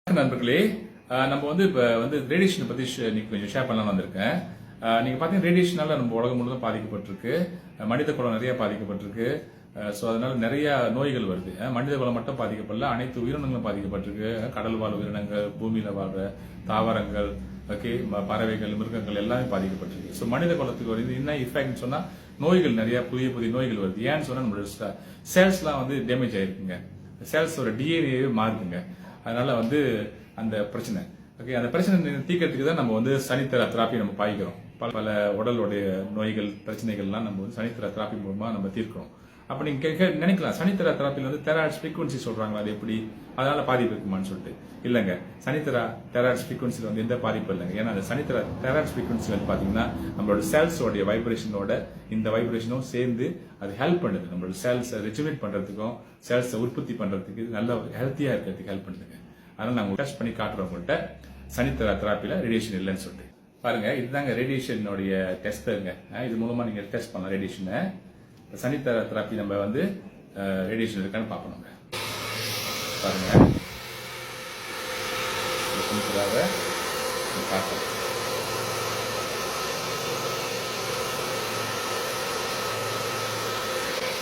நண்பர்களே, நம்ம இப்ப ரேடியேஷன் பத்தி கொஞ்சம் ஷேர் பண்ணலாம் வந்திருக்கேன். நீங்க பாத்தீங்கன்னா ரேடியேஷனால நம்ம உலகம் முழுவதும் பாதிக்கப்பட்டிருக்கு. மனித குலம் நிறைய பாதிக்கப்பட்டிருக்கு. சோ அதனால நிறைய நோய்கள் வருது. மனித குலம் மட்டும் பாதிக்கப்படல, அனைத்து உயிரினங்களும் பாதிக்கப்பட்டிருக்கு. கடல் வாழ் உயிரினங்கள், பூமியில வாழ்ற தாவரங்கள், ஓகே, பறவைகள், மிருகங்கள் எல்லாமே பாதிக்கப்பட்டிருக்கு. சோ மனித குலத்துக்கு வருது என்ன இஃபெக்ட் சொன்னா நோய்கள் நிறைய புதிய புதிய நோய்கள் வருது. ஏன்னு சொன்னா நம்மளோட செல்ஸ்லாம் டேமேஜ் ஆயிருக்குங்க. செல்ஸோட டிஎன்ஏ மாறுதுங்க. அதனால அந்த பிரச்சனை, ஓகே, அந்த பிரச்சனை தீர்க்கறதுக்கு தான் நம்ம சனித்தர தெராப்பி நம்ம பாய்க்கிறோம். பல உடலுடைய நோய்கள் பிரச்சனைகள்லாம் நம்ம சனித்தர தெராப்பி மூலமா நம்ம தீர்க்கிறோம். அப்ப நீங்க நினைக்கலாம், சனித்தர தெராப்பில தெராய்ட்ஸ் ஃப்ரீக்வன்சி சொல்றாங்களா, அது எப்படி, அதனால பாதிப்பு இருக்குமான்னு சொல்லிட்டு. இல்லங்க, சனித்தர தெராய்ட்ஸ் ஃப்ரீக்வன்சில எந்த பாதிப்பு இல்லைங்க. ஏன்னா அந்த சனித்தர தெராய்ட்ஸ் ஃப்ரீக்வன்சி பாத்தீங்கன்னா நம்மளோட செல்ஸோட வைப்ரேஷனோட இந்த வைப்ரேஷனும் சேர்ந்து அது ஹெல்ப் பண்ணுது. நம்மளோட செல்ஸ் ரெஜுனேட் பண்றதுக்கும் செல்ஸ் உற்பத்தி பண்றதுக்கு நல்ல ஹெல்த்தியா இருக்கிறதுக்கு ஹெல்ப் பண்ணுதுங்க. அதனால நாங்க டெஸ்ட் பண்ணி காட்டுறோம் உங்கள்கிட்ட சனித்தர தெராப்பில ரேடியேஷன் இல்லைன்னு சொல்லிட்டு. பாருங்க, இதுதாங்க ரேடியேஷனுடைய டெஸ்டருங்க. இது மூலமா நீங்க டெஸ்ட் பண்ணலாம் ரேடியேஷனை. சனித்தர தெராப்பி நம்ம ரேடியேஷன் இருக்கான்னு பார்க்கணுங்க. பாருங்க, சனித்தராவை பார்க்கலாம்.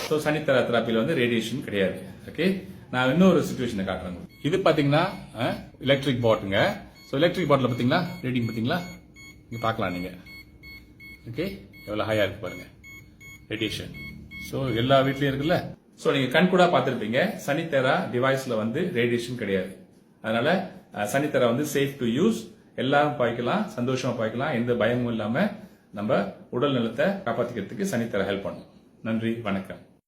ஸோ சனித்தர தெராப்பியில் ரேடியேஷன் கிடையாது. ஓகே, நான் இன்னொரு சிச்சுவேஷனை காட்டுறேன். இது பாத்தீங்கன்னா எலக்ட்ரிக் பாட்டுங்க. ஸோ எலக்ட்ரிக் பாட்டில் பாத்தீங்களா ரீடிங் பாத்தீங்களா, இங்க பார்க்கலாம் நீங்க. ஓகே, எவ்வளவு ஹையா இருக்கு பாருங்க ரேடியேஷன். ஸோ எல்லா வீட்லயும் இருக்குல்ல. ஸோ நீங்க கண் கூட பார்த்திருப்பீங்க, சனித்தரா டிவைஸ்ல ரேடியேஷன் கிடையாது. அதனால சனித்தரா சேஃப் டு யூஸ். எல்லாரும் பாய்க்கலாம், சந்தோஷமா பாய்க்கலாம், எந்த பயமும் இல்லாம நம்ம உடல் நலத்தை காப்பாத்திக்கிறதுக்கு சனித்தரா ஹெல்ப் பண்ணும். நன்றி, வணக்கம்.